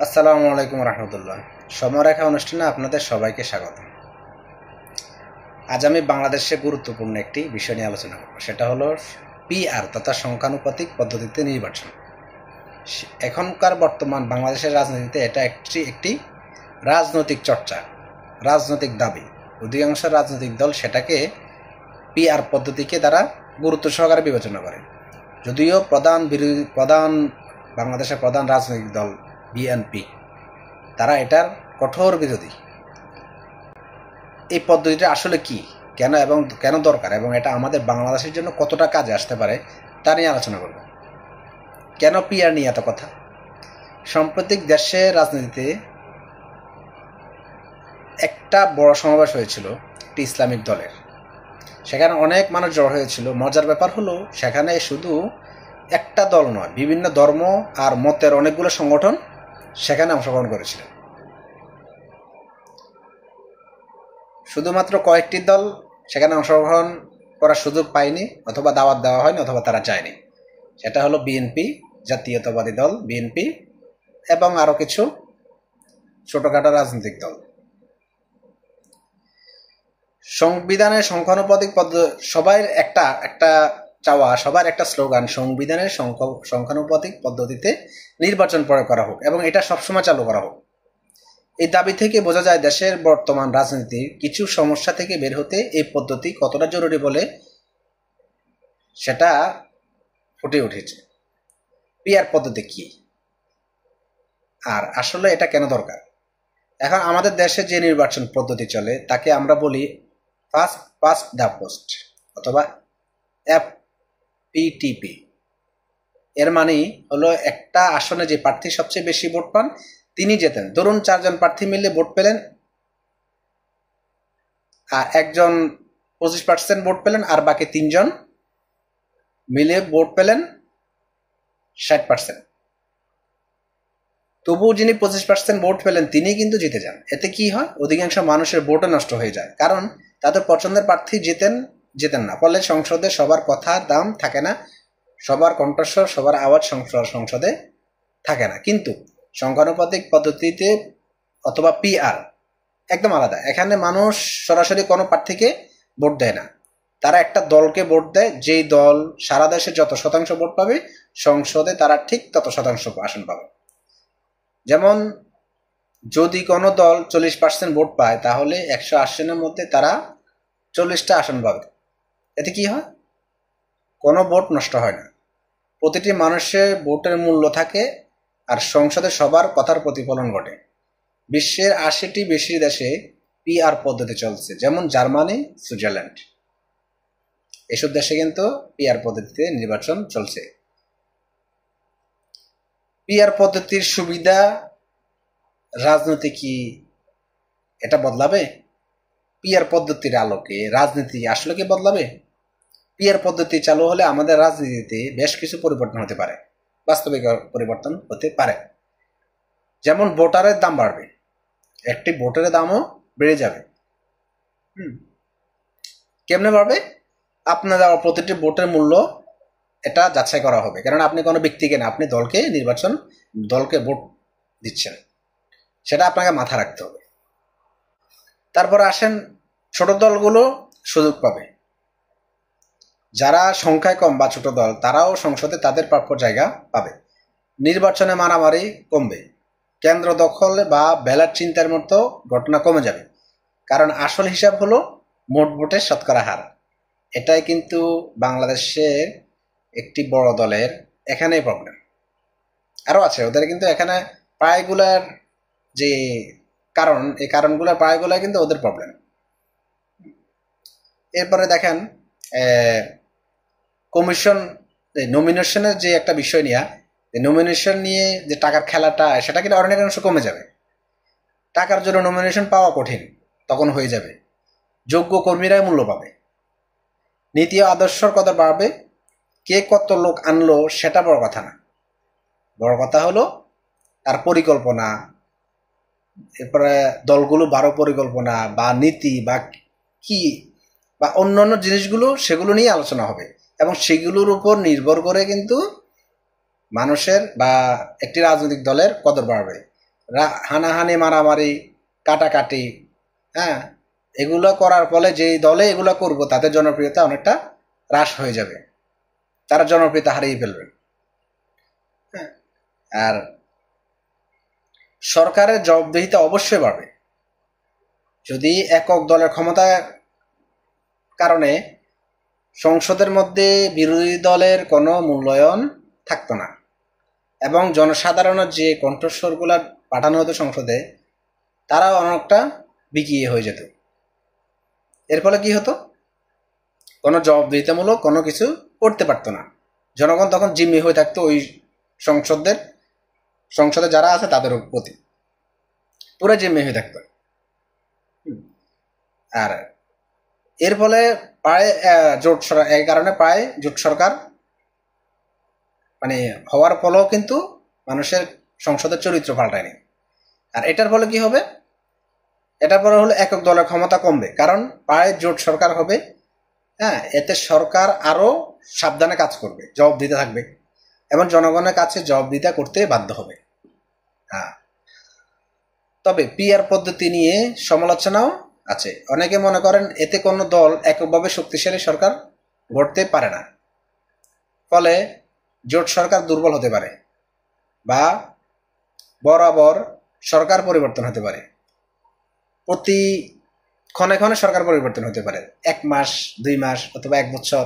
আসসালামু আলাইকুম রহমতুল্লাহ। সমরেখা অনুষ্ঠানে আপনাদের সবাইকে স্বাগত। আজ আমি বাংলাদেশে গুরুত্বপূর্ণ একটি বিষয় নিয়ে আলোচনা করব, সেটা হলো পিআর তথা সংখ্যানুপাতিক পদ্ধতিতে নির্বাচন। এখনকার বর্তমান বাংলাদেশের রাজনীতিতে এটা একটি রাজনৈতিক চর্চা, রাজনৈতিক দাবি। অধিকাংশ রাজনৈতিক দল সেটাকে পিআর পদ্ধতিকে দ্বারা গুরুত্ব সহকারে বিবেচনা করে। যদিও বাংলাদেশের প্রধান রাজনৈতিক দল বিএনপি, তারা এটার কঠোর বিরোধী। এই পদ্ধতিটা আসলে কি, কেন এবং কেন দরকার, এবং এটা আমাদের বাংলাদেশের জন্য কতটা কাজে আসতে পারে তা নিয়ে আলোচনা করব। কেন পিআর নিয়ে এত কথা? সাম্প্রতিক দেশের রাজনীতিতে একটা বড় সমাবেশ হয়েছিল একটি ইসলামিক দলের। সেখানে অনেক মানুষ জড়ো হয়েছিল। মজার ব্যাপার হলো, সেখানে শুধু একটা দল নয়, বিভিন্ন ধর্ম আর মতের অনেকগুলো সংগঠন সেখানে অংশগ্রহণ করেছিলেন। শুধুমাত্র কয়েকটি দল সেখানে অংশগ্রহণ করার সুযোগ পায়নি, অথবা দাওয়াত দেওয়া হয়নি, অথবা তারা চায়নি। সেটা হলো বিএনপি, জাতীয়তাবাদী দল বিএনপি, এবং আরও কিছু ছোটখাটো রাজনৈতিক দল। সংবিধানের সংখ্যানুপাতিক পদ্ধতি সবার একটা চাওয়া, সবার একটা স্লোগান, সংবিধানের সংখ্যানুপাতিক পদ্ধতিতে নির্বাচন প্রয়োগ করা হোক এবং এটা সবসময় চালু করা হোক। এই দাবি থেকে বোঝা যায় দেশের বর্তমান রাজনীতির কিছু সমস্যা থেকে বের হতে এই পদ্ধতি কতটা জরুরি বলে সেটা ফুটে উঠেছে। পিআর পদ্ধতি কি, আর আসলে এটা কেন দরকার? এখন আমাদের দেশে যে নির্বাচন পদ্ধতি চলে তাকে আমরা বলি ফার্স্ট পাস্ট দ্য পোস্ট, অথবা FPTP। এর মানে হলো, একটা আসনে যে প্রার্থী সবচেয়ে বেশি ভোট পান তিনি জেতেন। ধরুন 4 জন প্রার্থী মিলে ভোট পেলেন, আর একজন 25% ভোট পেলেন, আর বাকি 3 জন মিলে ভোট পেলেন 60%। তবুও যিনি 25% ভোট পেলেন তিনি কিন্তু জিতে যান। এতে কি হয়? অধিকাংশ মানুষের ভোটও নষ্ট হয়ে যায়, কারণ তাদের পছন্দের প্রার্থী জেতেন না। ফলে সংসদে সবার কথার দাম থাকে না, সবার কণ্ঠস্বর, সবার আওয়াজ সংসদে থাকে না। কিন্তু সংখ্যানুপাতিক পদ্ধতিতে অথবা পিআর একদম আলাদা। এখানে মানুষ সরাসরি কোনো প্রার্থীকে ভোট দেয় না, তারা একটা দলকে ভোট দেয়। যেই দল সারা দেশে যত শতাংশ ভোট পাবে, সংসদে তারা ঠিক তত শতাংশ আসন পাবে। যেমন যদি কোনো দল 40% ভোট পায়, তাহলে 100 আসনের মধ্যে তারা 40টা আসন পাবে। এতে কি হয়? কোনো ভোট নষ্ট হয় না, প্রতিটি মানুষের ভোটের মূল্য থাকে, আর সংসদে সবার কথার প্রতিফলন ঘটে। বিশ্বের 80টি বেশি দেশে পিআর পদ্ধতি চলছে, যেমন জার্মানি, সুইজারল্যান্ড। এসব দেশে কিন্তু পিআর পদ্ধতিতে নির্বাচন চলছে। পিআর পদ্ধতির সুবিধা, রাজনীতি কি এটা বদলাবে? পিআর পদ্ধতির আলোকে রাজনীতি আসলে কি বদলাবে? পিআর পদ্ধতি চালু হলে আমাদের রাজনীতিতে বেশ কিছু পরিবর্তন হতে পারে, বাস্তবিক পরিবর্তন হতে পারে। যেমন ভোটারের দাম বাড়বে, একটি ভোটের দামও বেড়ে যাবে। কেমনে বাড়বে? আপনার দেওয়া প্রতিটি ভোটের মূল্য এটা যাচাই করা হবে, কারণ আপনি কোনো ব্যক্তিকে না, আপনি দলকে ভোট দিচ্ছেন, সেটা আপনাকে মাথা রাখতে হবে। তারপরে আসেন, ছোট দলগুলো সুযোগ পাবে। যারা সংখ্যায় কম বা ছোট দল, তারাও সংসদে তাদের প্রাপ্য জায়গা পাবে। নির্বাচনে মারামারি কমবে, কেন্দ্র দখল বা ব্যালট চিন্তার মতো ঘটনা কমে যাবে, কারণ আসল হিসাব হলো মোট ভোটের শতকরা হার। এটাই কিন্তু বাংলাদেশের একটি বড় দলের এখানেই প্রবলেম। আরও আছে ওদের, কিন্তু এখানে প্রায়গুলার যে কারণ, এই কারণগুলো প্রায়গুলো কিন্তু ওদের প্রবলেম। এরপরে দেখেন, কমিশন নমিনেশনের যে একটা বিষয় নিয়ে, নমিনেশন নিয়ে যে টাকার খেলাটা, সেটা কিন্তু অনেকাংশ কমে যাবে। টাকার জন্য নমিনেশন পাওয়া কঠিন তখন হয়ে যাবে, যোগ্য কর্মীরাই মূল্য পাবে। নীতি ও আদর্শর কদর বাড়বে। কে কত লোক আনলো সেটা বড় কথা না, বড় কথা হলো তার পরিকল্পনা, এরপরে দলগুলো বারো পরিকল্পনা বা নীতি বা কি বা অন্যান্য জিনিসগুলো, সেগুলো নিয়ে আলোচনা হবে, এবং সেগুলোর উপর নির্ভর করে কিন্তু মানুষের বা একটি রাজনৈতিক দলের কদর বাড়বে। হানাহানি, মারামারি, কাটাকাটি, হ্যাঁ, এগুলো করার ফলে যেই দলে এগুলো করব তাদের জনপ্রিয়তা অনেকটা হ্রাস হয়ে যাবে, তারা জনপ্রিয়তা হারিয়ে ফেলবে। হ্যাঁ, আর সরকারের জবাবদিহিতা অবশ্যই বাড়বে। যদি একক দলের ক্ষমতার কারণে সংসদের মধ্যে বিরোধী দলের কোনো মূল্যায়ন থাকতো না এবং জনসাধারণের যে কণ্ঠস্বরগুলা পাঠানো হতো সংসদে তারাও অনেকটা বিকিয়ে হয়ে যেত। এর ফলে কি হতো, কোনো জবাবদিহিতামূলক কোনো কিছু করতে পারতো না। জনগণ তখন জিম্মি হয়ে থাকতো ওই সংসদে যারা আছে তাদের প্রতি, পুরো জিম্মি হয়ে থাকতো। আর এর ফলে প্রায় এই কারণে প্রায় জোট সরকার মানে হওয়ার ফলেও কিন্তু মানুষের সংসদের চরিত্র পাল্টায়নি। আর এটার ফলে কি হবে, এটার পরে হলো একক দলের ক্ষমতা কমবে, কারণ প্রায় জোট সরকার হবে। হ্যাঁ, এতে সরকার আরো সাবধানে কাজ করবে, জবাব দিতে থাকবে এবং জনগণের কাছে জবাবদিহিতা করতে বাধ্য হবে। হ্যাঁ, তবে পিআর পদ্ধতি নিয়ে সমালোচনাও আছে। অনেকে মনে করেন এতে কোনো দল এককভাবে শক্তিশালী সরকার গড়তে পারে না, ফলে জোট সরকার দুর্বল হতে পারে বা বরাবর সরকার পরিবর্তন হতে পারে, প্রতি ক্ষণে ক্ষণে সরকার পরিবর্তন হতে পারে, 1 মাস 2 মাস অথবা 1 বছর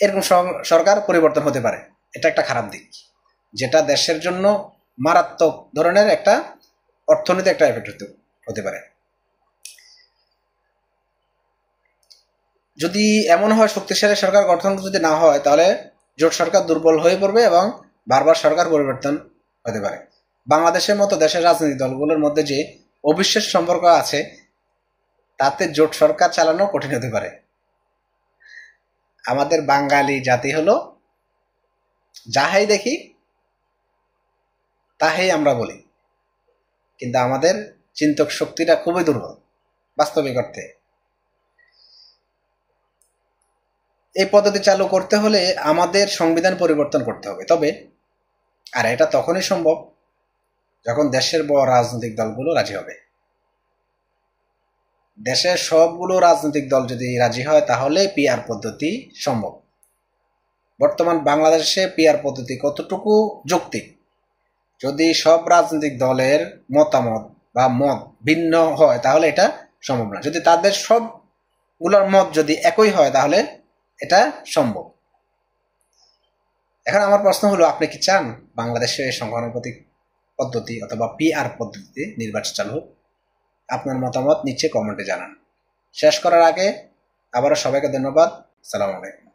এরকম সরকার পরিবর্তন হতে পারে। এটা একটা খারাপ দিক, যেটা দেশের জন্য মারাত্মক ধরনের একটা অর্থনৈতিক একটা এফেক্ট হতে পারে। যদি এমন হয় শক্তিশালী সরকার গঠন যদি না হয়, তাহলে জোট সরকার দুর্বল হয়ে পড়বে এবং বারবার সরকার পরিবর্তন হতে পারে। বাংলাদেশের মতো দেশের রাজনৈতিক দলগুলোর মধ্যে যে অবিশ্বাস সম্পর্ক আছে, তাতে জোট সরকার চালানো কঠিন হতে পারে। আমাদের বাঙালি জাতি হলো যাহাই দেখি তাহাই আমরা বলি, কিন্তু আমাদের চিন্তক শক্তিটা খুবই দুর্বল বাস্তবিক অর্থে। এই পদ্ধতি চালু করতে হলে আমাদের সংবিধান পরিবর্তন করতে হবে। আর এটা তখনই সম্ভব যখন দেশের বড় রাজনৈতিক দলগুলো রাজি হবে। দেশের সবগুলো রাজনৈতিক দল যদি রাজি হয় তাহলে পিআর পদ্ধতি সম্ভব। বর্তমান বাংলাদেশে পিআর পদ্ধতি কতটুকু যৌক্তিক, যদি সব রাজনৈতিক দলের মতামত বা মত ভিন্ন হয় তাহলে এটা সম্ভব না। যদি তাদের সবগুলোর মত যদি একই হয় তাহলে এটা সম্ভব। এখন আমার প্রশ্ন হলো, আপনি কি চান বাংলাদেশে সংখ্যানুপাতিক পদ্ধতি অথবা পিআর পদ্ধতিতে নির্বাচন চালু হোক? আপনার মতামত নিচে কমেন্টে জানান। শেষ করার আগে আবারও সবাইকে ধন্যবাদ। আসসালামু আলাইকুম।